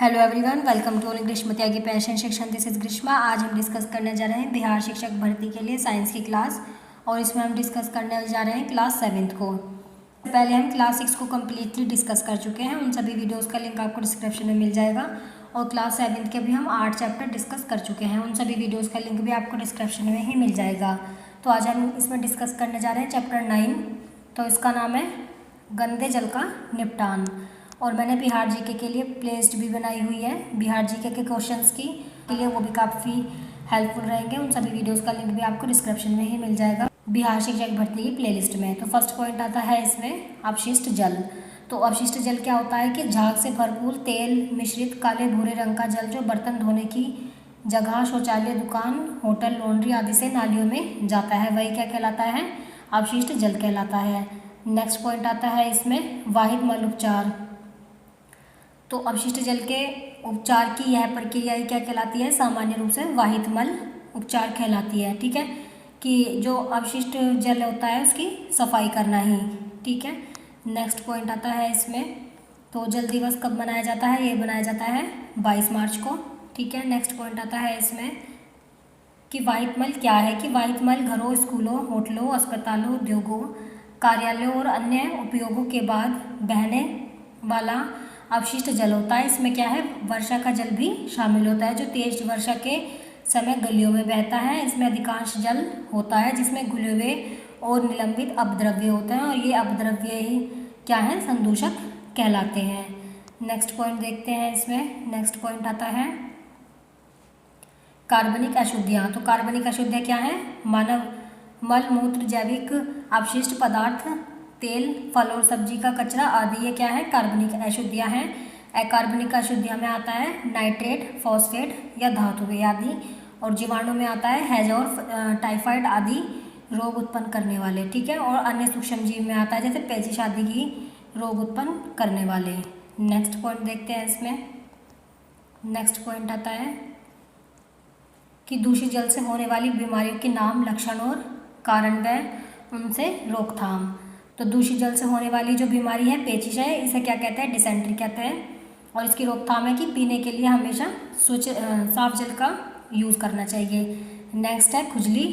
Hello everyone, welcome to English में Tyagi passion section. This is Grishma. आज हम डिस्कस करने जा रहे हैं बिहार शिक्षक भर्ती के लिए साइंस की क्लास, और इसमें हम डिस्कस करने जा रहे हैं क्लास 7 को। पहले हम क्लास 6 को कम्प्लीटली डिस्कस कर चुके हैं, उन सभी वीडियोस का लिंक आपको डिस्क्रिप्शन में मिल जाएगा। और क्लास 7 के भी हम 8 चैप्टर डिस्कस कर चुके हैं, उन सभी वीडियोज़ का लिंक भी आपको डिस्क्रिप्शन में ही मिल जाएगा। तो आज हम इसमें डिस्कस करने जा रहे हैं चैप्टर 9। तो इसका नाम है गंदे जल का निपटान। और मैंने बिहार जीके के लिए प्लेलिस्ट भी बनाई हुई है बिहार जीके के क्वेश्चंस की के लिए, वो भी काफ़ी हेल्पफुल रहेंगे। उन सभी वीडियोस का लिंक भी आपको डिस्क्रिप्शन में ही मिल जाएगा बिहार शिक्षक भर्ती की प्लेलिस्ट में। तो फर्स्ट पॉइंट आता है इसमें अपशिष्ट जल। तो अपशिष्ट जल क्या होता है कि झाग से भरपूर तेल मिश्रित काले भूरे रंग का जल जो बर्तन धोने की जगह, शौचालय, दुकान, होटल, लॉन्ड्री आदि से नालियों में जाता है, वही क्या कहलाता है? अपशिष्ट जल कहलाता है। नेक्स्ट पॉइंट आता है इसमें वाहित मल उपचार। तो अपशिष्ट जल के उपचार की यह प्रक्रिया क्या कहलाती है? सामान्य रूप से वाहित मल उपचार कहलाती है। ठीक है, कि जो अपशिष्ट जल होता है उसकी सफाई करना ही। ठीक है, नेक्स्ट पॉइंट आता है इसमें, तो जल दिवस कब मनाया जाता है? ये मनाया जाता है 22 मार्च को। ठीक है, नेक्स्ट पॉइंट आता है इसमें कि वाहित मल क्या है? कि वाहित मल घरों, स्कूलों, होटलों, अस्पतालों, उद्योगों, कार्यालयों और अन्य उपयोगों के बाद बहने वाला अपशिष्ट जल होता है। इसमें क्या है? वर्षा का जल भी शामिल होता है, जो तेज वर्षा के समय गलियों में बहता है। इसमें अधिकांश जल होता है जिसमें घुले हुए और निलंबित अपद्रव्य होते हैं, और ये अपद्रव्य ही क्या है? संदूषक कहलाते हैं। नेक्स्ट पॉइंट देखते हैं इसमें। नेक्स्ट पॉइंट आता है कार्बनिक अशुद्धियाँ। तो कार्बनिक अशुद्धियाँ क्या है? मानव मल मूत्र, जैविक अपशिष्ट पदार्थ, तेल, फल और सब्जी का कचरा आदि, ये क्या है? कार्बनिक अशुद्धियाँ हैं। अकार्बनिक अशुद्धियाँ में आता है नाइट्रेट, फॉस्फेट या धातुएं आदि। और जीवाणु में आता है हैजा और टाइफाइड आदि रोग उत्पन्न करने वाले। ठीक है, और अन्य सूक्ष्म जीव में आता है जैसे पेचिश आदि की रोग उत्पन्न करने वाले। नेक्स्ट पॉइंट देखते हैं इसमें। नेक्स्ट पॉइंट आता है कि दूषित जल से होने वाली बीमारियों के नाम, लक्षण और कारण व उनसे रोकथाम। तो दूषित जल से होने वाली जो बीमारी है पेचिश है, इसे क्या कहते हैं? डिसेंट्री कहते हैं। और इसकी रोकथाम है कि पीने के लिए हमेशा स्वच्छ साफ जल का यूज़ करना चाहिए। नेक्स्ट है खुजली।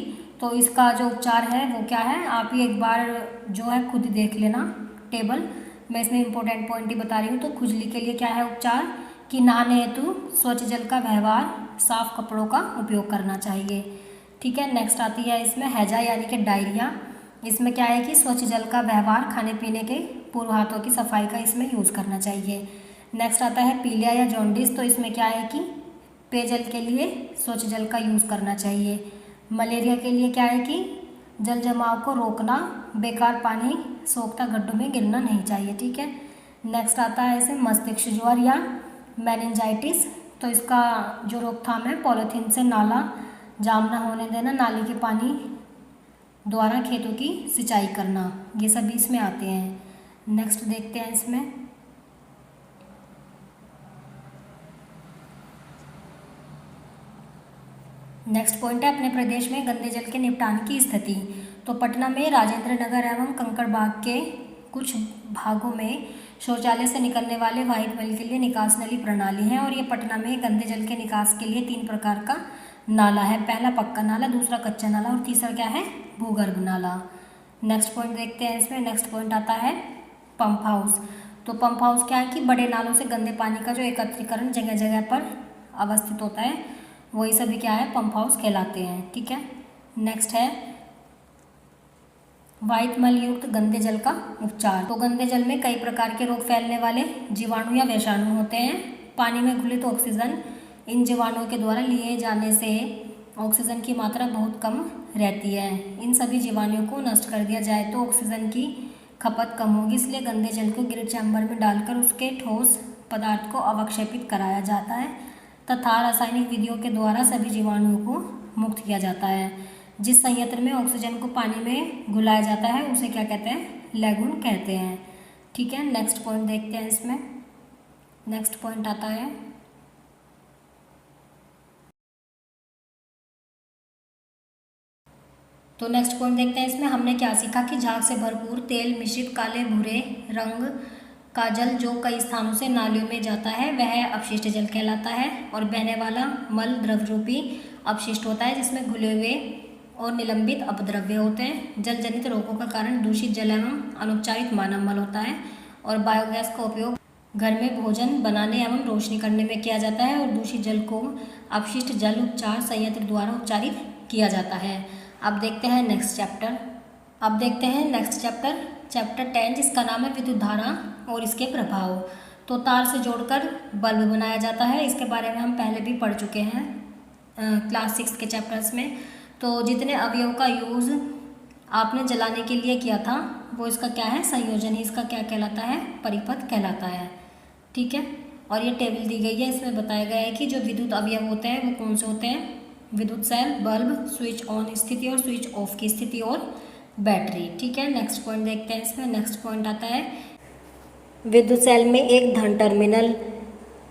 तो इसका जो उपचार है वो क्या है? आप ही एक बार जो है खुद देख लेना टेबल, मैं इसमें इंपॉर्टेंट पॉइंट ही बता रही हूँ। तो खुजली के लिए क्या है उपचार? कि नहाने हेतु स्वच्छ जल का व्यवहार, साफ कपड़ों का उपयोग करना चाहिए। ठीक है, नेक्स्ट आती है इसमें हैजा यानी कि डायरिया। इसमें क्या है कि स्वच्छ जल का व्यवहार, खाने पीने के पूर्व हाथों की सफाई का इसमें यूज़ करना चाहिए। नेक्स्ट आता है पीलिया या जॉन्डिस। तो इसमें क्या है कि पेयजल के लिए स्वच्छ जल का यूज़ करना चाहिए। मलेरिया के लिए क्या है कि जल जमाव को रोकना, बेकार पानी सोखता गड्ढों में गिरना नहीं चाहिए। ठीक है, नेक्स्ट आता है इसे मस्तिष्क ज्वर या मेनिंजाइटिस। तो इसका जो रोकथाम है पॉलीथीन से नाला जाम ना होने देना, नाली के पानी द्वारा खेतों की सिंचाई करना, ये सभी इसमें आते हैं। नेक्स्ट देखते हैं इसमें। नेक्स्ट पॉइंट है अपने प्रदेश में गंदे जल के निपटान की स्थिति। तो पटना में राजेंद्र नगर एवं कंकड़बाग के कुछ भागों में शौचालय से निकलने वाले वाहित मल के लिए निकास नली प्रणाली है। और ये पटना में गंदे जल के निकास के लिए 3 प्रकार का नाला है। पहला पक्का नाला, दूसरा कच्चा नाला और तीसरा क्या है? भूगर्भ नाला। नेक्स्ट पॉइंट देखते हैं इसमें। नेक्स्ट पॉइंट आता है पंप हाउस। तो पंप हाउस क्या है कि बड़े नालों से गंदे पानी का जो एकत्रीकरण जगह जगह पर अवस्थित होता है, वही सभी क्या है? पंप हाउस कहलाते हैं। ठीक है, नेक्स्ट है वाहित मल युक्त गंदे जल का उपचार। तो गंदे जल में कई प्रकार के रोग फैलने वाले जीवाणु या विषाणु होते हैं। पानी में घुलित ऑक्सीजन इन जीवाणुओं के द्वारा लिए जाने से ऑक्सीजन की मात्रा बहुत कम रहती है। इन सभी जीवाणुओं को नष्ट कर दिया जाए तो ऑक्सीजन की खपत कम होगी, इसलिए गंदे जल को ग्रिड चैम्बर में डालकर उसके ठोस पदार्थ को अवक्षेपित कराया जाता है तथा रासायनिक विधियों के द्वारा सभी जीवाणुओं को मुक्त किया जाता है। जिस संयंत्र में ऑक्सीजन को पानी में घुलाया जाता है उसे क्या कहते हैं? लैगून कहते हैं। ठीक है, नेक्स्ट पॉइंट देखते हैं इसमें। नेक्स्ट पॉइंट आता है तो नेक्स्ट पॉइंट देखते हैं इसमें। हमने क्या सीखा कि झाग से भरपूर तेल मिश्रित काले भूरे रंग का जल जो कई स्थानों से नालियों में जाता है वह अपशिष्ट जल कहलाता है। और बहने वाला मल द्रव रूपी अपशिष्ट होता है जिसमें घुले हुए और निलंबित अपद्रव्य होते हैं। जल जनित रोगों का कारण दूषित जल एवं अनुपचारित मानव मल होता है। और बायोगैस का उपयोग घर में भोजन बनाने एवं रोशनी करने में किया जाता है। और दूषित जल को अपशिष्ट जल उपचार संयंत्र द्वारा उपचारित किया जाता है। अब देखते हैं नेक्स्ट चैप्टर चैप्टर 10 जिसका नाम है विद्युत धारा और इसके प्रभाव। तो तार से जोड़कर बल्ब बनाया जाता है, इसके बारे में हम पहले भी पढ़ चुके हैं क्लास 6 के चैप्टर्स में। तो जितने अवयव का यूज़ आपने जलाने के लिए किया था वो इसका क्या है, संयोजन ही इसका क्या कहलाता है, परिपथ कहलाता है। ठीक है, और ये टेबल दी गई है, इसमें बताया गया है कि जो विद्युत अवयव होते हैं वो कौन से होते हैं, विद्युत सेल, बल्ब, स्विच ऑन स्थिति और स्विच ऑफ की स्थिति और बैटरी। ठीक है, नेक्स्ट पॉइंट देखते हैं। इसमें नेक्स्ट पॉइंट आता है विद्युत सेल में एक धन टर्मिनल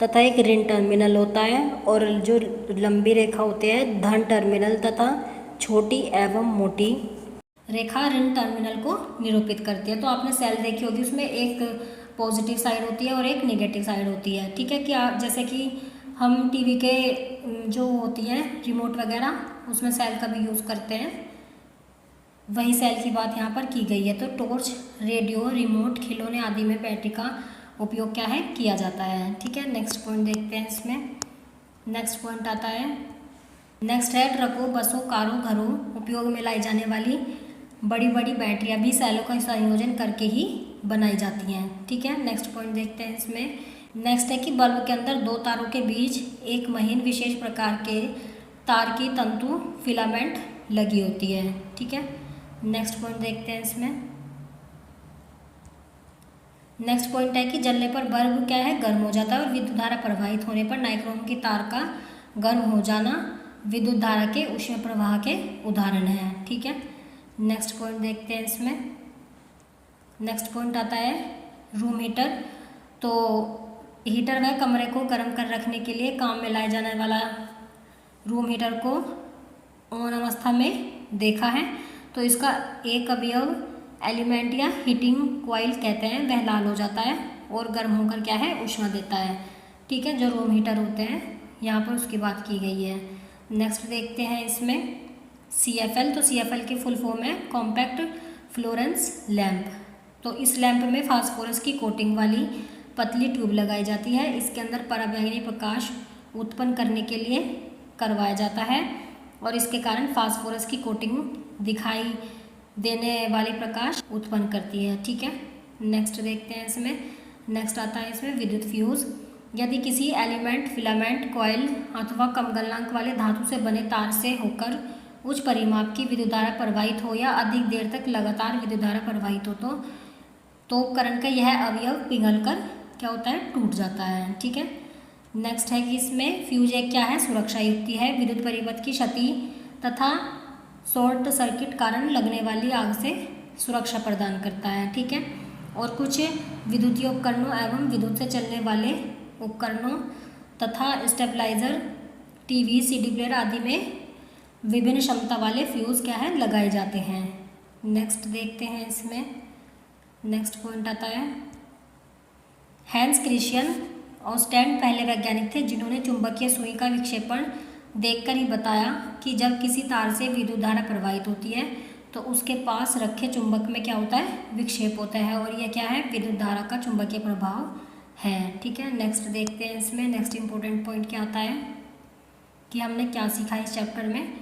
तथा एक ऋण टर्मिनल होता है। और जो लंबी रेखा होती है धन टर्मिनल तथा छोटी एवं मोटी रेखा ऋण टर्मिनल को निरूपित करती है। तो आपने सेल देखी होगी, उसमें एक पॉजिटिव साइड होती है और एक नेगेटिव साइड होती है। ठीक है, कि जैसे कि हम टीवी के जो होती हैं रिमोट वगैरह उसमें सेल का भी यूज़ करते हैं, वही सेल की बात यहाँ पर की गई है। तो टॉर्च, रेडियो, रिमोट, खिलौने आदि में बैटरी का उपयोग क्या है, किया जाता है। ठीक है, नेक्स्ट पॉइंट देखते हैं। इसमें नेक्स्ट पॉइंट आता है, नेक्स्ट है ट्रकों, बसों, कारों, घरों उपयोग में लाई जाने वाली बड़ी बड़ी बैटरियाँ भी सेलों का संयोजन करके ही बनाई जाती हैं। ठीक है, नेक्स्ट पॉइंट देखते हैं। इसमें नेक्स्ट है कि बल्ब के अंदर दो तारों के बीच एक महीन विशेष प्रकार के तार की तंतु फिलामेंट लगी होती है। ठीक है, नेक्स्ट पॉइंट देखते हैं। इसमें नेक्स्ट पॉइंट है कि जलने पर बल्ब क्या है, गर्म हो जाता है। और विद्युत धारा प्रवाहित होने पर नाइक्रोम की तार का गर्म हो जाना विद्युत धारा के ऊष्मीय प्रवाह के उदाहरण है। ठीक है, नेक्स्ट पॉइंट देखते हैं। इसमें नेक्स्ट पॉइंट आता है रूम हीटर। तो हीटर वह कमरे को गर्म कर रखने के लिए काम में लाए जाने वाला रूम हीटर को ऑन अवस्था में देखा है। तो इसका एक अवयव एलिमेंट या हीटिंग कॉइल कहते हैं, वह लाल हो जाता है और गर्म होकर क्या है, ऊष्मा देता है। ठीक है, जो रूम हीटर होते हैं यहाँ पर उसकी बात की गई है। नेक्स्ट देखते हैं इसमें CFL। तो CFL की फुल फॉर्म है कॉम्पैक्ट फ्लोरेंस लैम्प। तो इस लैम्प में फास्फोरस की कोटिंग वाली पतली ट्यूब लगाई जाती है। इसके अंदर पराबैंगनी प्रकाश उत्पन्न करने के लिए करवाया जाता है और इसके कारण फास्फोरस की कोटिंग दिखाई देने वाली प्रकाश उत्पन्न करती है। ठीक है, नेक्स्ट देखते हैं। इसमें नेक्स्ट आता है इसमें विद्युत फ्यूज। यदि किसी एलिमेंट, फिलामेंट, कॉइल अथवा कम गलनांक वाले धातु से बने तार से होकर उच्च परिमाप की विद्युत धारा प्रवाहित हो या अधिक देर तक लगातार विद्युत धारा प्रवाहित हो तो उपकरण का यह अवयव पिघलकर क्या होता है, टूट जाता है। ठीक है, नेक्स्ट है कि इसमें फ्यूज एक क्या है, सुरक्षा युक्ति है। विद्युत परिपथ की क्षति तथा शॉर्ट सर्किट कारण लगने वाली आग से सुरक्षा प्रदान करता है। ठीक है, और कुछ विद्युतीय उपकरणों एवं विद्युत से चलने वाले उपकरणों तथा स्टेबलाइजर, टीवी, CD प्लेयर आदि में विभिन्न क्षमता वाले फ्यूज क्या है, लगाए जाते हैं। नेक्स्ट देखते हैं। इसमें नेक्स्ट पॉइंट आता है हैंस क्रिश्चियन और स्टैंड पहले वैज्ञानिक थे जिन्होंने चुंबकीय सुई का विक्षेपण देखकर ही बताया कि जब किसी तार से विद्युत धारा प्रवाहित होती है तो उसके पास रखे चुंबक में क्या होता है, विक्षेप होता है। और यह क्या है, विद्युत धारा का चुंबकीय प्रभाव है। ठीक है, नेक्स्ट देखते हैं। इसमें नेक्स्ट इंपॉर्टेंट पॉइंट क्या आता है कि हमने क्या सीखा इस चैप्टर में।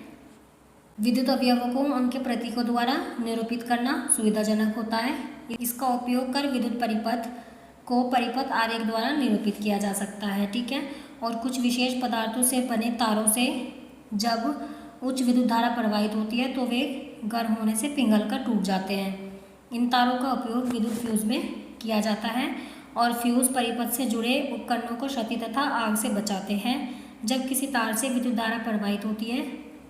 विद्युत अवयवों को उनके प्रतीकों द्वारा निरूपित करना सुविधाजनक होता है। इसका उपयोग कर विद्युत परिपथ को परिपथ आरेख द्वारा निरूपित किया जा सकता है। ठीक है, और कुछ विशेष पदार्थों से बने तारों से जब उच्च विद्युत धारा प्रवाहित होती है तो वे गर्म होने से पिघल कर टूट जाते हैं। इन तारों का उपयोग विद्युत फ्यूज में किया जाता है और फ्यूज परिपथ से जुड़े उपकरणों को क्षति तथा आग से बचाते हैं। जब किसी तार से विद्युत धारा प्रवाहित होती है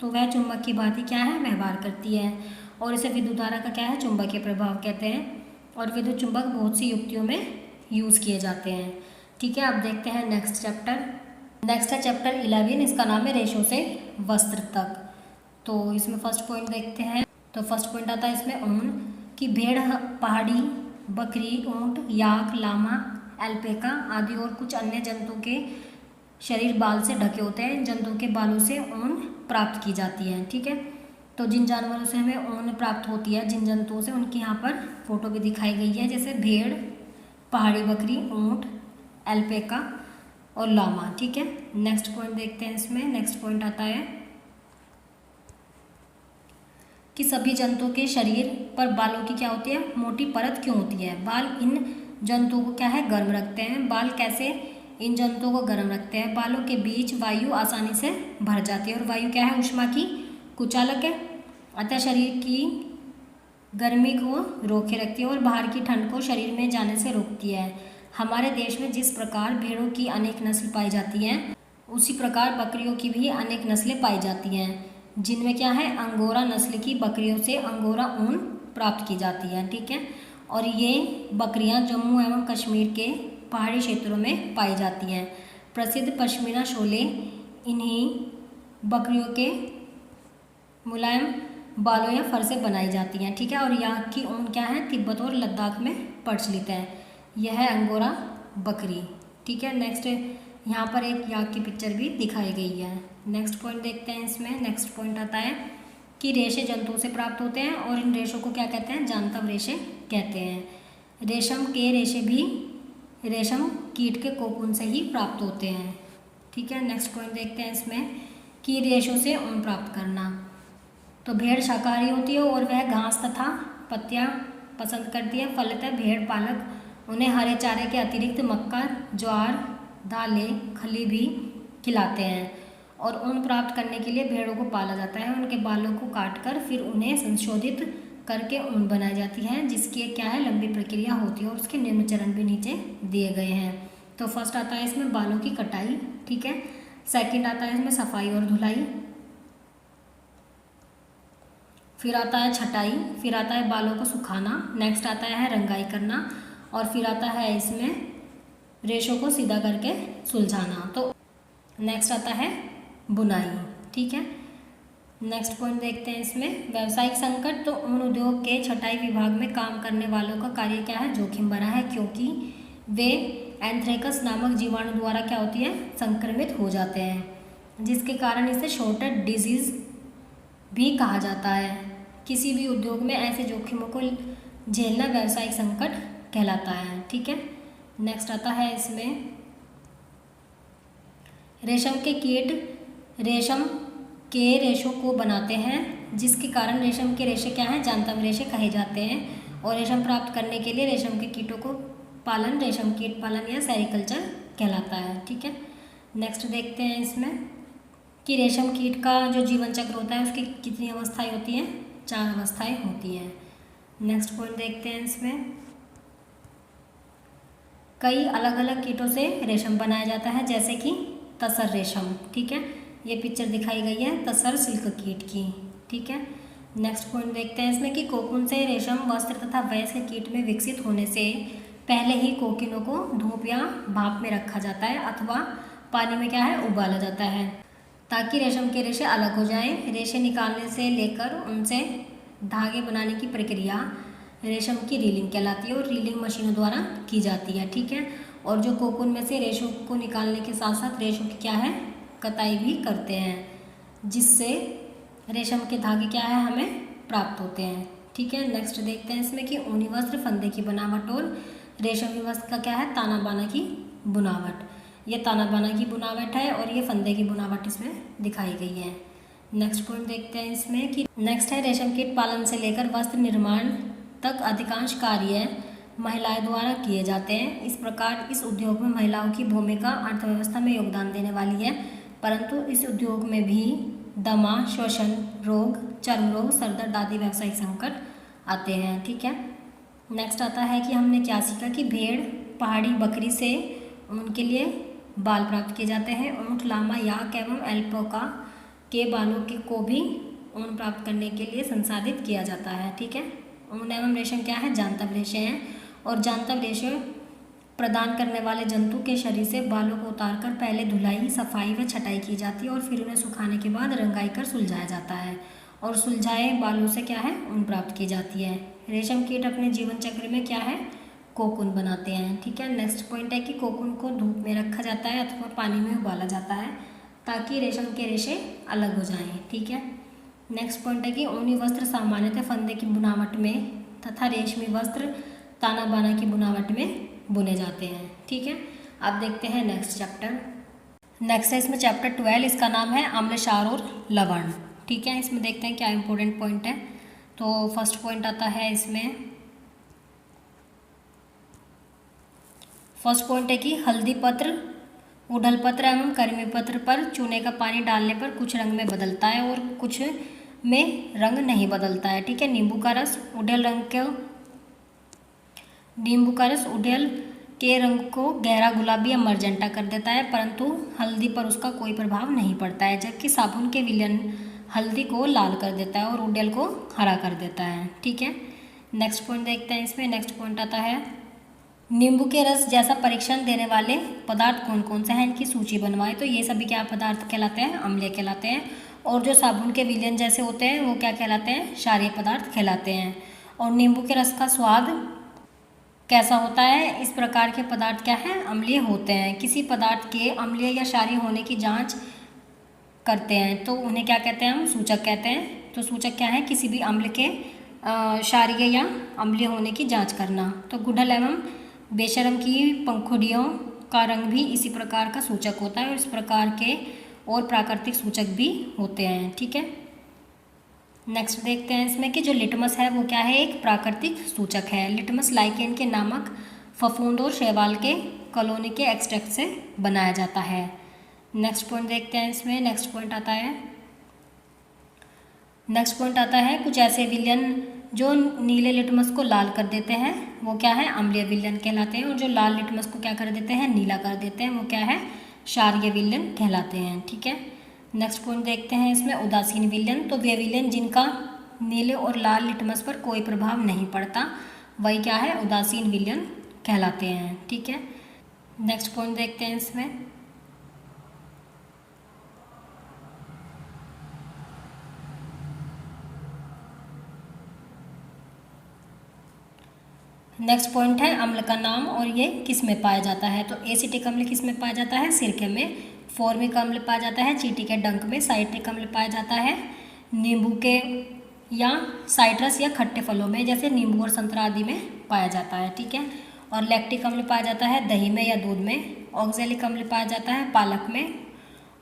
तो वह चुंबक की भांति क्या है, व्यवहार करती है और इसे विद्युत धारा का क्या है, चुंबकीय प्रभाव कहते हैं। और विद्युत चुंबक बहुत सी युक्तियों में यूज़ किए जाते हैं। ठीक है, अब देखते हैं नेक्स्ट चैप्टर। नेक्स्ट है चैप्टर 11, इसका नाम है रेशों से वस्त्र तक। तो इसमें फर्स्ट पॉइंट देखते हैं। तो फर्स्ट पॉइंट आता है इसमें ऑन कि भेड़ पहाड़ी बकरी, ऊंट, याक, लामा, एल्पेका आदि और कुछ अन्य जंतु के शरीर बाल से ढके होते हैं। इन जंतुओं के बालों से ऊन प्राप्त की जाती है। ठीक है, तो जिन जानवरों से हमें ऊन प्राप्त होती है, जिन जंतुओं से, उनकी यहाँ पर फोटो भी दिखाई गई है, जैसे भेड़, पहाड़ी बकरी, ऊंट, एल्पेका और लामा। ठीक है, नेक्स्ट पॉइंट देखते हैं। इसमें नेक्स्ट पॉइंट आता है कि सभी जंतुओं के शरीर पर बालों की क्या होती है, मोटी परत क्यों होती है। बाल इन जंतुओं को क्या है, गर्म रखते हैं। बाल कैसे इन जंतुओं को गर्म रखते हैं, बालों के बीच वायु आसानी से भर जाती है और वायु क्या है, ऊष्मा की कुचालक है, अतः शरीर की गर्मी को रोके रखती है और बाहर की ठंड को शरीर में जाने से रोकती है। हमारे देश में जिस प्रकार भेड़ों की अनेक नस्ल पाई जाती हैं, उसी प्रकार बकरियों की भी अनेक नस्लें पाई जाती हैं, जिनमें क्या है, अंगोरा नस्ल की बकरियों से अंगोरा ऊन प्राप्त की जाती है। ठीक है, और ये बकरियां जम्मू एवं कश्मीर के पहाड़ी क्षेत्रों में पाई जाती हैं। प्रसिद्ध पश्मीना शोले इन्हीं बकरियों के मुलायम बालों या फर से बनाई जाती हैं। ठीक है, और यहाँ की ऊन क्या है, तिब्बत और लद्दाख में प्रचलित है। यह है अंगोरा बकरी। ठीक है, नेक्स्ट यहाँ पर एक याक की पिक्चर भी दिखाई गई है। नेक्स्ट पॉइंट देखते हैं। इसमें नेक्स्ट पॉइंट आता है कि रेशे जंतुओं से प्राप्त होते हैं और इन रेशों को क्या कहते हैं, जांतव रेशे कहते हैं। रेशम के रेशे भी रेशम कीट के कोकून से ही प्राप्त होते हैं। ठीक है, नेक्स्ट पॉइंट देखते हैं इसमें कि रेशों से ऊन प्राप्त करना। तो भेड़ शाकाहारी होती है और वह घास तथा पत्तियां पसंद करती है। फलतः भेड़ पालक उन्हें हरे चारे के अतिरिक्त मक्का, ज्वार, दालें, खली भी खिलाते हैं और ऊन प्राप्त करने के लिए भेड़ों को पाला जाता है। उनके बालों को काटकर फिर उन्हें संशोधित करके ऊन बनाई जाती है, जिसकी एक क्या है, लंबी प्रक्रिया होती है और उसके निम्न चरण भी नीचे दिए गए हैं। तो फर्स्ट आता है इसमें बालों की कटाई। ठीक है, सेकंड आता है इसमें सफाई और धुलाई, फिर आता है छटाई, फिर आता है बालों को सुखाना, नेक्स्ट आता है रंगाई करना और फिर आता है इसमें रेशों को सीधा करके सुलझाना। तो नेक्स्ट आता है बुनाई। ठीक है, नेक्स्ट पॉइंट देखते हैं इसमें व्यावसायिक संकट। तो ऊन उद्योग के छटाई विभाग में काम करने वालों का कार्य क्या है, जोखिम भरा है, क्योंकि वे एंथ्रेक्स नामक जीवाणु द्वारा क्या होती है, संक्रमित हो जाते हैं, जिसके कारण इसे शॉर्टेड डिजीज भी कहा जाता है। किसी भी उद्योग में ऐसे जोखिमों को झेलना व्यावसायिक संकट कहलाता है। ठीक है, नेक्स्ट आता है इसमें रेशम के कीट रेशम के रेशों को बनाते हैं, जिसके कारण रेशम के रेशे क्या हैं, जांतव रेशे कहे जाते हैं। और रेशम प्राप्त करने के लिए रेशम के कीटों को पालन रेशम कीट पालन या सेरिकल्चर कहलाता है। ठीक है, नेक्स्ट देखते हैं इसमें कि रेशम कीट का जो जीवन चक्र होता है उसकी कितनी अवस्थाएं होती हैं, 4 अवस्थाएं होती हैं। नेक्स्ट पॉइंट देखते हैं इसमें कई अलग अलग कीटों से रेशम बनाया जाता है, जैसे कि तसर रेशम। ठीक है, ये पिक्चर दिखाई गई है तसर सिल्क कीट की। ठीक है, नेक्स्ट पॉइंट देखते हैं इसमें कि कोकून से रेशम वस्त्र तथा वयस्क कीट में विकसित होने से पहले ही कोकिनों को धूप या भाप में रखा जाता है अथवा पानी में क्या है, उबाला जाता है, ताकि रेशम के रेशे अलग हो जाएं। रेशे निकालने से लेकर उनसे धागे बनाने की प्रक्रिया रेशम की रीलिंग कहलाती है और रीलिंग मशीनों द्वारा की जाती है। ठीक है, और जो कोकून में से रेशों को निकालने के साथ साथ रेशों की क्या है, कताई भी करते हैं, जिससे रेशम के धागे क्या है, हमें प्राप्त होते हैं। ठीक है, नेक्स्ट देखते हैं इसमें कि ऊनी वस्त्र, फंदे की बनावट और रेशमी वस्त्र का क्या है, ताना बाना की बुनावट। ये ताना बाना की बुनावट है और ये फंदे की बुनावट इसमें दिखाई गई है। नेक्स्ट पॉइंट देखते हैं इसमें कि नेक्स्ट है रेशम कीट पालन से लेकर वस्त्र निर्माण तक अधिकांश कार्य महिलाएं द्वारा किए जाते हैं। इस प्रकार इस उद्योग में महिलाओं की भूमिका अर्थव्यवस्था में योगदान देने वाली है, परंतु इस उद्योग में भी दमा, श्वसन रोग, चर्म रोग, सरदर्द आदि व्यावसायिक संकट आते हैं। ठीक है, नेक्स्ट आता है कि हमने क्या सीखा कि भेड़, पहाड़ी बकरी से उनके लिए बाल प्राप्त किए जाते हैं। ऊँट, लामा, याक एवं एल्पाका के बालों के को भी ऊन प्राप्त करने के लिए संसाधित किया जाता है। ठीक है, ऊन एवं रेशम क्या है, जांतव रेशे हैं और जांतव रेशे प्रदान करने वाले जंतु के शरीर से बालों को उतारकर पहले धुलाई, सफाई व छटाई की जाती है और फिर उन्हें सुखाने के बाद रंगाई कर सुलझाया जाता है और सुलझाए बालों से क्या है, ऊन प्राप्त की जाती है। रेशम कीट अपने जीवन चक्र में क्या है, कोकून बनाते हैं। ठीक है, नेक्स्ट पॉइंट है कि कोकून को धूप में रखा जाता है अथवा पानी में उबाला जाता है ताकि रेशम के रेशे अलग हो जाएं। ठीक है, नेक्स्ट पॉइंट है कि ऊनी वस्त्र सामान्यतः फंदे की बुनावट में तथा रेशमी वस्त्र ताना बाना की बुनावट में बुने जाते हैं। ठीक है, अब देखते हैं नेक्स्ट चैप्टर। नेक्स्ट है इसमें चैप्टर 12, इसका नाम है अम्ल, क्षार और लवण। ठीक है, इसमें देखते हैं क्या इंपॉर्टेंट पॉइंट है। तो फर्स्ट पॉइंट आता है इसमें, फर्स्ट पॉइंट है कि हल्दी पत्र, उड़हल पत्र एवं कर्मी पत्र पर चूने का पानी डालने पर कुछ रंग में बदलता है और कुछ में रंग नहीं बदलता है। ठीक है, नींबू का रस उड़हल के रंग को गहरा गुलाबी या मरजेंटा कर देता है, परंतु हल्दी पर उसका कोई प्रभाव नहीं पड़ता है, जबकि साबुन के विलयन हल्दी को लाल कर देता है और उड़हल को हरा कर देता है। ठीक है, नेक्स्ट पॉइंट देखते हैं इसमें। नेक्स्ट पॉइंट आता है नींबू के रस जैसा परीक्षण देने वाले पदार्थ कौन कौन से हैं, इनकी सूची बनवाएं। तो ये सभी क्या पदार्थ कहलाते हैं, अम्लीय कहलाते हैं। और जो साबुन के विलयन जैसे होते हैं वो क्या कहलाते हैं, क्षारीय पदार्थ कहलाते हैं। और नींबू के रस का स्वाद कैसा होता है, इस प्रकार के पदार्थ क्या है, अम्लीय होते हैं। किसी पदार्थ के अम्लीय या क्षारीय होने की जांच करते हैं तो उन्हें क्या कहते हैं, हम सूचक कहते हैं। तो सूचक क्या है, किसी भी अम्ल के क्षारीय या अम्लीय होने की जांच करना। तो गुड़हल एवं बेशरम की पंखुड़ियों का रंग भी इसी प्रकार का सूचक होता है और इस प्रकार के और प्राकृतिक सूचक भी होते हैं। ठीक है, नेक्स्ट देखते हैं इसमें कि जो लिटमस है वो क्या है, एक प्राकृतिक सूचक है। लिटमस लाइकेन के नामक फफूंद और शैवाल के कॉलोनी के एक्सट्रैक्ट से बनाया जाता है। नेक्स्ट पॉइंट देखते हैं इसमें। नेक्स्ट पॉइंट आता है कुछ ऐसे विलयन जो नीले लिटमस को लाल कर देते हैं वो क्या है, अम्लीय विलयन कहलाते हैं। और जो लाल लिटमस को क्या कर देते हैं, नीला कर देते हैं, वो क्या है, क्षारीय विलयन कहलाते हैं। ठीक है, नेक्स्ट पॉइंट देखते हैं इसमें उदासीन विलयन। तो वे विलयन जिनका नीले और लाल लिटमस पर कोई प्रभाव नहीं पड़ता वही क्या है, उदासीन विलयन कहलाते हैं। ठीक है, नेक्स्ट पॉइंट देखते हैं इसमें। नेक्स्ट पॉइंट है अम्ल का नाम और ये किस में पाया जाता है। तो एसिटिक अम्ल किस में पाया जाता है, सिरके में। फॉर्मिक अम्ल पाया जाता है चींटी के डंक में। साइट्रिक अम्ल पाया जाता है नींबू के या साइट्रस या खट्टे फलों में, जैसे नींबू और संतरा आदि में पाया जाता है। ठीक है, और लैक्टिक अम्ल पाया जाता है दही में या दूध में। ऑक्जेलिक अम्ल पाया जाता है पालक में।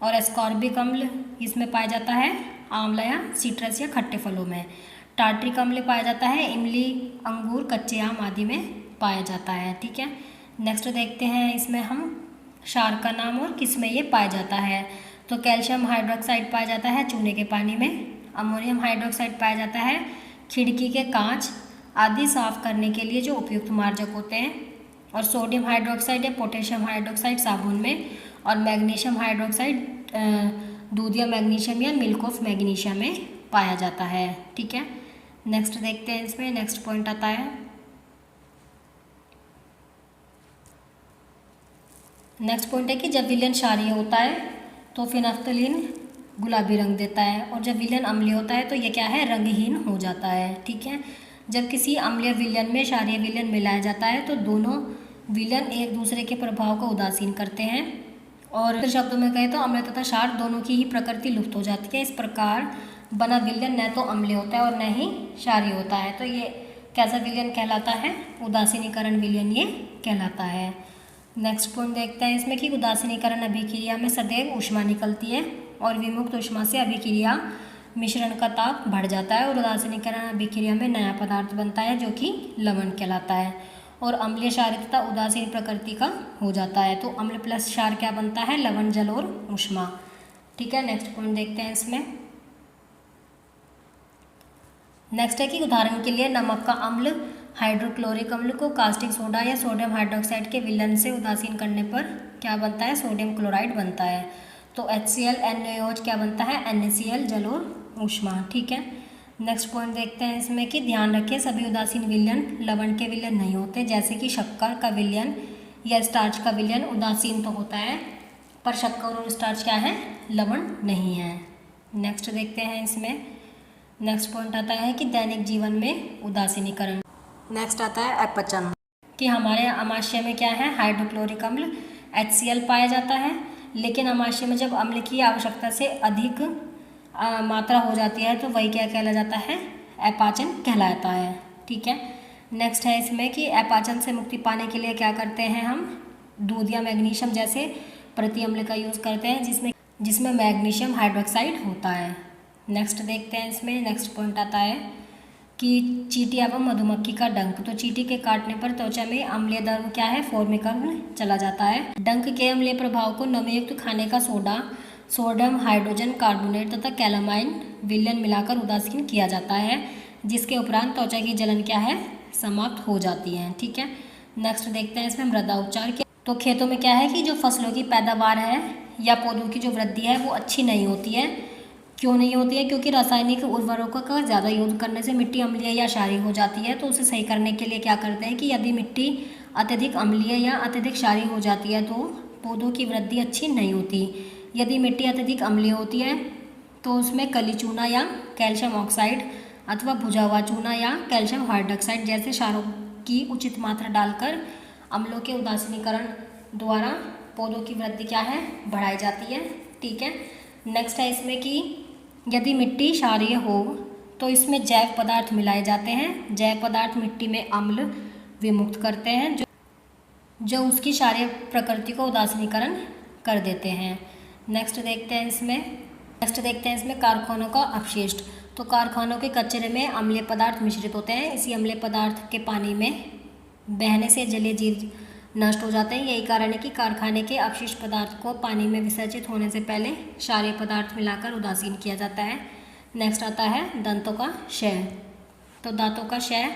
और एस्कॉर्बिक अम्ल इसमें पाया जाता है आंवला या सिट्रस या खट्टे फलों में। टार्ट्रिक अम्ल पाया जाता है इमली, अंगूर, कच्चे आम आदि में पाया जाता है। ठीक है, नेक्स्ट देखते हैं इसमें हम क्षार का नाम और किस में ये पाया जाता है। तो कैल्शियम हाइड्रोक्साइड पाया जाता है चूने के पानी में। अमोनियम हाइड्रोक्साइड पाया जाता है खिड़की के कांच आदि साफ करने के लिए जो उपयुक्त मार्जक होते हैं। और सोडियम हाइड्रोक्साइड या पोटेशियम हाइड्रोक्साइड साबुन में। और मैग्नीशियम हाइड्रोक्साइड दूध या मैग्नीशियम या मिल्क ऑफ मैग्नीशियम में पाया जाता है। ठीक है, नेक्स्ट देखते हैं इसमें। नेक्स्ट पॉइंट आता है कि जब विलयन क्षारीय होता है तो फिनाफ्थलीन गुलाबी रंग देता है और जब विलयन अम्लीय होता है तो ये क्या है, रंगहीन हो जाता है। ठीक है, जब किसी अम्लीय विलयन में क्षारीय विलयन मिलाया जाता है तो दोनों विलयन एक दूसरे के प्रभाव को उदासीन करते हैं और दूसरे शब्दों में कहें तो अम्ल तथा क्षार दोनों की ही प्रकृति लुप्त हो जाती है। इस प्रकार बना विलयन न तो अम्लीय होता है और न ही क्षारीय होता है। तो ये कैसा विलयन कहलाता है, उदासीनीकरण विलयन ये कहलाता है। नेक्स्ट पॉइंट देखते हैं इसमें कि उदासीनीकरण अभिक्रिया में सदैव ऊष्मा निकलती है और विमुक्त ऊष्मा से अभिक्रिया मिश्रण का ताप बढ़ जाता है और उदासीनीकरण अभिक्रिया में नया पदार्थ बनता है जो कि लवण कहलाता है और अम्लीय क्षारीय तथा उदासीन प्रकृति का हो जाता है। तो अम्ल प्लस क्षार क्या बनता है, लवण, जल और ऊष्मा। ठीक है, नेक्स्ट पॉइंट देखते हैं इसमें। नेक्स्ट है कि उदाहरण के लिए नमक का अम्ल हाइड्रोक्लोरिक अम्ल को कास्टिक सोडा या सोडियम हाइड्रोक्साइड के विलयन से उदासीन करने पर क्या बनता है, सोडियम क्लोराइड बनता है। तो HCl NaOH क्या बनता है, NaCl, जल और ऊष्मा। ठीक है, नेक्स्ट पॉइंट देखते हैं इसमें कि ध्यान रखें सभी उदासीन विलयन लवण के विलयन नहीं होते, जैसे कि शक्कर का विलयन या स्टार्च का विलयन उदासीन तो होता है पर शक्कर और स्टार्च क्या है, लवण नहीं है। नेक्स्ट देखते हैं इसमें। नेक्स्ट पॉइंट आता है कि दैनिक जीवन में उदासीनीकरण। नेक्स्ट आता है अपचन। कि हमारे अमाशय में क्या है, हाइड्रोक्लोरिक अम्ल HCl पाया जाता है, लेकिन अमाशय में जब अम्ल की आवश्यकता से अधिक मात्रा हो जाती है तो वही क्या कहला जाता है, अपाचन कहलाता है। ठीक है, नेक्स्ट है इसमें कि अपाचन से मुक्ति पाने के लिए क्या करते हैं हम, दूध या मैग्नीशियम जैसे प्रति अम्ल का यूज़ करते हैं जिसमें मैग्नीशियम हाइड्रोक्साइड होता है। नेक्स्ट देखते हैं, इसमें नेक्स्ट पॉइंट आता है कि चींटी एवं मधुमक्खी का डंक। तो चींटी के काटने पर त्वचा में अम्लीय द्रव क्या है, फॉर्मिक अम्ल चला जाता है। डंक के अम्लीय प्रभाव को नमयुक्त खाने का सोडा, सोडियम हाइड्रोजन कार्बोनेट तथा कैलामाइन विलयन मिलाकर उदासीन किया जाता है, जिसके उपरांत त्वचा की जलन क्या है, समाप्त हो जाती है। ठीक है, नेक्स्ट देखते हैं इसमें मृदा उपचार के। तो खेतों में क्या है कि जो फसलों की पैदावार है या पौधों की जो वृद्धि है वो अच्छी नहीं होती है। क्यों नहीं होती है, क्योंकि रासायनिक उर्वरकों का ज़्यादा यूज करने से मिट्टी अम्लीय या क्षारीय हो जाती है। तो उसे सही करने के लिए क्या करते हैं कि यदि मिट्टी अत्यधिक अम्लीय या अत्यधिक क्षारीय हो जाती है तो पौधों की वृद्धि अच्छी नहीं होती। यदि मिट्टी अत्यधिक अम्लीय होती है तो उसमें कली चूना या कैल्शियम ऑक्साइड अथवा भुजा हुआ चूना या कैल्शियम हाइड्रोक्साइड जैसे क्षारों की उचित मात्रा डालकर अम्लों के उदासीनीकरण द्वारा पौधों की वृद्धि क्या है, बढ़ाई जाती है। ठीक है, नेक्स्ट है इसमें कि यदि मिट्टी क्षारीय हो तो इसमें जैव पदार्थ मिलाए जाते हैं। जैव पदार्थ मिट्टी में अम्ल विमुक्त करते हैं जो उसकी क्षारीय प्रकृति को उदासीनीकरण कर देते हैं। नेक्स्ट देखते हैं इसमें कारखानों का अपशिष्ट। तो कारखानों के कचरे में अम्लीय पदार्थ मिश्रित होते हैं। इसी अम्लीय पदार्थ के पानी में बहने से जलीय जीव नष्ट हो जाते हैं। यही कारण है कि कारखाने के अपशिष्ट पदार्थ को पानी में विसर्जित होने से पहले क्षारीय पदार्थ मिलाकर उदासीन किया जाता है। नेक्स्ट आता है दांतों का क्षय। तो दांतों का क्षय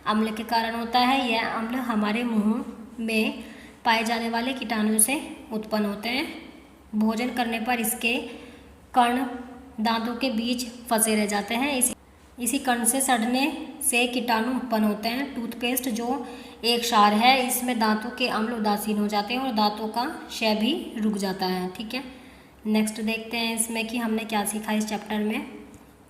अम्ल के कारण होता है। यह अम्ल हमारे मुंह में पाए जाने वाले कीटाणुओं से उत्पन्न होते हैं। भोजन करने पर इसके कण दांतों के बीच फंसे रह जाते हैं। इसी कण से सड़ने से कीटाणु उत्पन्न होते हैं। टूथपेस्ट जो एक क्षार है, इसमें दांतों के अम्ल उदासीन हो जाते हैं और दांतों का क्षय भी रुक जाता है। ठीक है, नेक्स्ट देखते हैं इसमें कि हमने क्या सीखा इस चैप्टर में।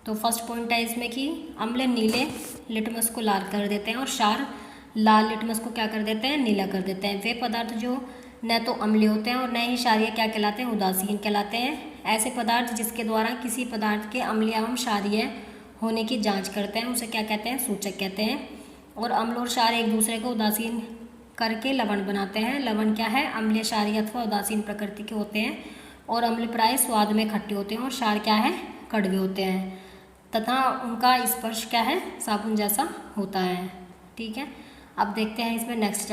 तो फर्स्ट पॉइंट है इसमें कि अम्ल नीले लिटमस को लाल कर देते हैं और क्षार लाल लिटमस को क्या कर देते हैं, नीला कर देते हैं। वे पदार्थ जो न तो अम्लीय होते हैं और न ही क्षारीय क्या कहलाते हैं, उदासीन कहलाते हैं। ऐसे पदार्थ जिसके द्वारा किसी पदार्थ के अम्लीय एवं क्षारीय होने की जांच करते हैं उसे क्या कहते हैं, सूचक कहते हैं। और अम्ल और क्षार एक दूसरे को उदासीन करके लवण बनाते हैं। लवण क्या है, अम्लीय, क्षारीय अथवा उदासीन प्रकृति के होते हैं और अम्ल प्राय स्वाद में खट्टे होते हैं और क्षार क्या है, कड़वे होते हैं तथा उनका स्पर्श क्या है, साबुन जैसा होता है। ठीक है, अब देखते हैं इसमें नेक्स्ट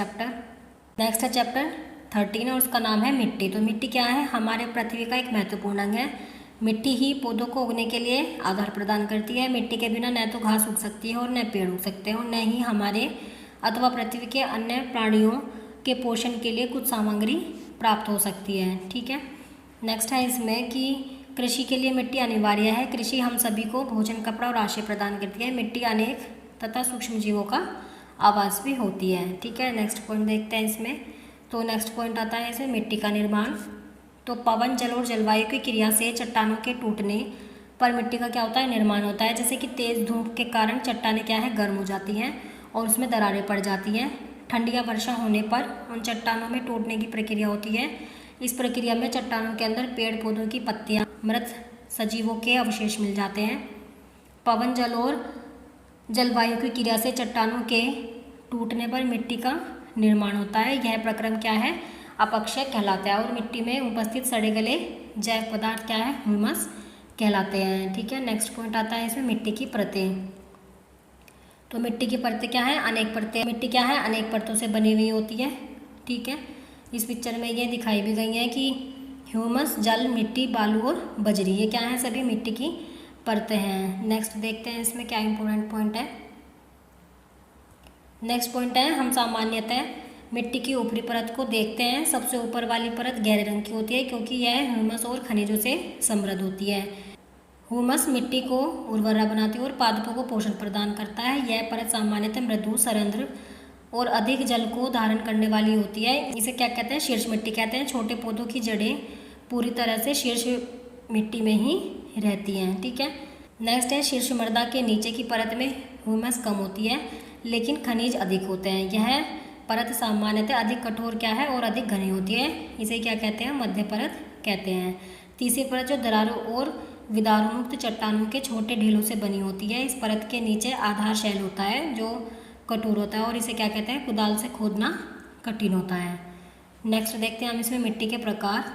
है चैप्टर 13 और उसका नाम है मिट्टी। तो मिट्टी क्या है, हमारे पृथ्वी का एक महत्वपूर्ण अंग है। मिट्टी ही पौधों को उगने के लिए आधार प्रदान करती है। मिट्टी के बिना न तो घास उग सकती है और न पेड़ उग सकते हैं और न ही हमारे अथवा पृथ्वी के अन्य प्राणियों के पोषण के लिए कुछ सामग्री प्राप्त हो सकती है। ठीक है, नेक्स्ट है इसमें कि कृषि के लिए मिट्टी अनिवार्य है। कृषि हम सभी को भोजन, कपड़ा और आश्रय प्रदान करती है। मिट्टी अनेक तथा सूक्ष्म जीवों का आवास भी होती है। ठीक है, नेक्स्ट पॉइंट देखते हैं इसमें। तो नेक्स्ट पॉइंट आता है इसमें मिट्टी का निर्माण। तो पवन, जल और जलवायु की क्रिया से चट्टानों के टूटने पर मिट्टी का क्या होता है, निर्माण होता है। जैसे कि तेज़ धूप के कारण चट्टानें क्या है, गर्म हो जाती हैं और उसमें दरारें पड़ जाती हैं। ठंडी या वर्षा होने पर उन चट्टानों में टूटने की प्रक्रिया होती है। इस प्रक्रिया में चट्टानों के अंदर पेड़ पौधों की पत्तियाँ, मृत सजीवों के अवशेष मिल जाते हैं। पवन, जल और जलवायु की क्रिया से चट्टानों के टूटने पर मिट्टी का निर्माण होता है। यह प्रक्रम क्या है, अपक्षय कहलाता है और मिट्टी में उपस्थित सड़े गले जैव पदार्थ क्या है, ह्यूमस कहलाते हैं। ठीक है, नेक्स्ट पॉइंट आता है इसमें मिट्टी की परतें। तो मिट्टी की परतें क्या है, अनेक परतें। मिट्टी क्या है, अनेक परतों से बनी हुई होती है। ठीक है, इस पिक्चर में ये दिखाई भी गई है कि ह्यूमस, जल, मिट्टी, बालू और बजरी, ये क्या है, सभी मिट्टी की परतें हैं। नेक्स्ट देखते हैं इसमें क्या इंपॉर्टेंट पॉइंट है। नेक्स्ट पॉइंट है, हम सामान्यतः मिट्टी की ऊपरी परत को देखते हैं। सबसे ऊपर वाली परत गहरे रंग की होती है क्योंकि यह ह्यूमस और खनिजों से समृद्ध होती है। ह्यूमस मिट्टी को उर्वरा बनाती है और पादपों को पोषण प्रदान करता है। यह परत सामान्यतः मृदु, सरंध्र और अधिक जल को धारण करने वाली होती है। इसे क्या कहते हैं, शीर्ष मिट्टी कहते हैं। छोटे पौधों की जड़ें पूरी तरह से शीर्ष मिट्टी में ही रहती हैं। ठीक है, नेक्स्ट है शीर्ष मृदा के नीचे की परत में ह्यूमस कम होती है लेकिन खनिज अधिक होते हैं। यह परत सामान्यतः अधिक कठोर क्या है और अधिक घनी होती है, इसे क्या कहते हैं, मध्य परत कहते हैं। तीसरी परत जो दरारों और विदारुमुक्त चट्टानों के छोटे ढेलों से बनी होती है, इस परत के नीचे आधार शैल होता है जो कठोर होता है और इसे क्या कहते हैं, कुदाल से खोदना कठिन होता है। नेक्स्ट देखते हैं हम इसमें मिट्टी के प्रकार।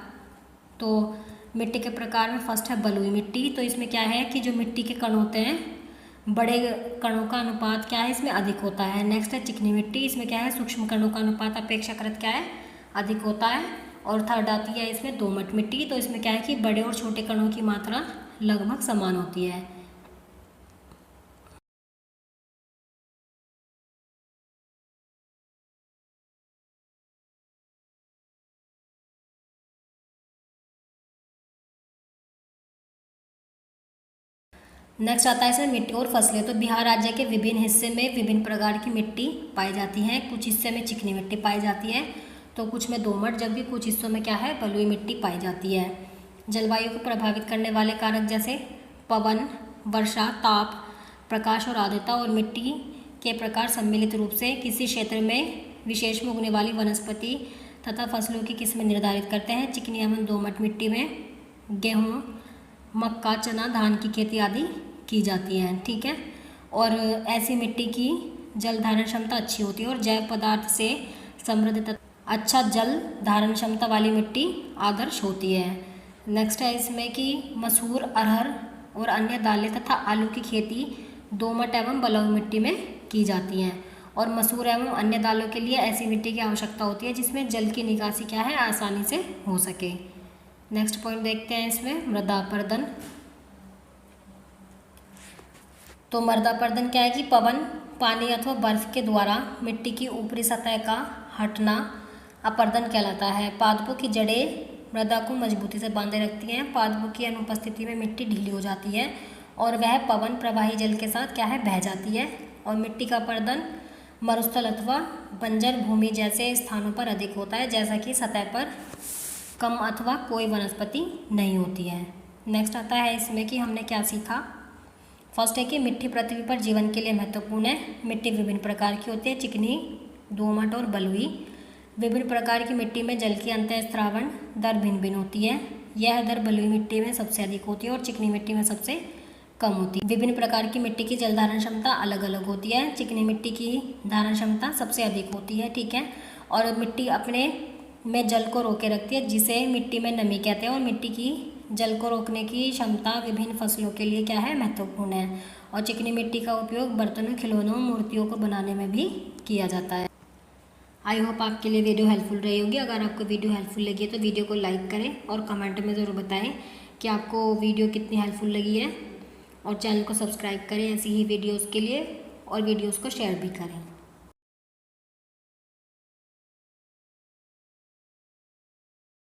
तो मिट्टी के प्रकार में फर्स्ट है बलुई मिट्टी। तो इसमें क्या है कि जो मिट्टी के कण होते हैं, बड़े कणों का अनुपात क्या है इसमें अधिक होता है। नेक्स्ट है चिकनी मिट्टी। इसमें क्या है, सूक्ष्म कणों का अनुपात अपेक्षाकृत क्या है, अधिक होता है। और थर्ड आती है इसमें दोमट मिट्टी। तो इसमें क्या है कि बड़े और छोटे कणों की मात्रा लगभग समान होती है। नेक्स्ट आता है इसमें मिट्टी और फसलें। तो बिहार राज्य के विभिन्न हिस्से में विभिन्न प्रकार की मिट्टी पाई जाती है। कुछ हिस्से में चिकनी मिट्टी पाई जाती है, तो कुछ में दोमट, जबकि कुछ हिस्सों में क्या है, बलुई मिट्टी पाई जाती है। जलवायु को प्रभावित करने वाले कारक जैसे पवन, वर्षा, ताप, प्रकाश और आर्द्रता और मिट्टी के प्रकार सम्मिलित रूप से किसी क्षेत्र में विशेष में उगने वाली वनस्पति तथा फसलों की किस्में निर्धारित करते हैं। चिकनी एवं दोमट मिट्टी में गेहूँ, मक्का, चना, धान की खेती आदि की जाती है। ठीक है। और ऐसी मिट्टी की जल धारण क्षमता अच्छी होती है और जैव पदार्थ से समृद्ध तथा अच्छा जल धारण क्षमता वाली मिट्टी आदर्श होती है। नेक्स्ट है इसमें कि मसूर, अरहर और अन्य दालें तथा आलू की खेती दोमट एवं बलुई मिट्टी में की जाती है। और मसूर एवं अन्य दालों के लिए ऐसी मिट्टी की आवश्यकता होती है जिसमें जल की निकासी क्या है, आसानी से हो सके। नेक्स्ट पॉइंट देखते हैं इसमें मृदा अपरदन। तो मृदा अपरदन क्या है कि पवन, पानी अथवा बर्फ के द्वारा मिट्टी की ऊपरी सतह का हटना अपरदन कहलाता है। पादपों की जड़ें मृदा को मजबूती से बांधे रखती हैं। पादपों की अनुपस्थिति में मिट्टी ढीली हो जाती है और वह पवन प्रवाही जल के साथ क्या है, बह जाती है। और मिट्टी का अपरदन मरुस्थल अथवा बंजर भूमि जैसे स्थानों पर अधिक होता है, जैसा कि सतह पर कम अथवा कोई वनस्पति नहीं होती है। नेक्स्ट आता है इसमें कि हमने क्या सीखा। फर्स्ट है कि मिट्टी पृथ्वी पर जीवन के लिए महत्वपूर्ण है। मिट्टी विभिन्न प्रकार की होती है, चिकनी, दोमट और बलुई। विभिन्न प्रकार की मिट्टी में जल की अंतःस्रावण दर भिन्न भिन्न होती है। यह दर बलुई मिट्टी में सबसे अधिक होती है और चिकनी मिट्टी में सबसे कम होती है। विभिन्न प्रकार की मिट्टी की जल धारण क्षमता अलग अलग होती है। चिकनी मिट्टी की धारण क्षमता सबसे अधिक होती है। ठीक है। और मिट्टी अपने में जल को रोके रखती है, जिसे मिट्टी में नमी कहते हैं। और मिट्टी की जल को रोकने की क्षमता विभिन्न फसलों के लिए क्या है, महत्वपूर्ण है। और चिकनी मिट्टी का उपयोग बर्तनों, खिलौनों, मूर्तियों को बनाने में भी किया जाता है। आई होप आपके लिए वीडियो हेल्पफुल रही होगी। अगर आपको वीडियो हेल्पफुल लगी है तो वीडियो को लाइक करें और कमेंट में ज़रूर बताएं कि आपको वीडियो कितनी हेल्पफुल लगी है। और चैनल को सब्सक्राइब करें ऐसी ही वीडियोज़ के लिए, और वीडियोज़ को शेयर भी करें।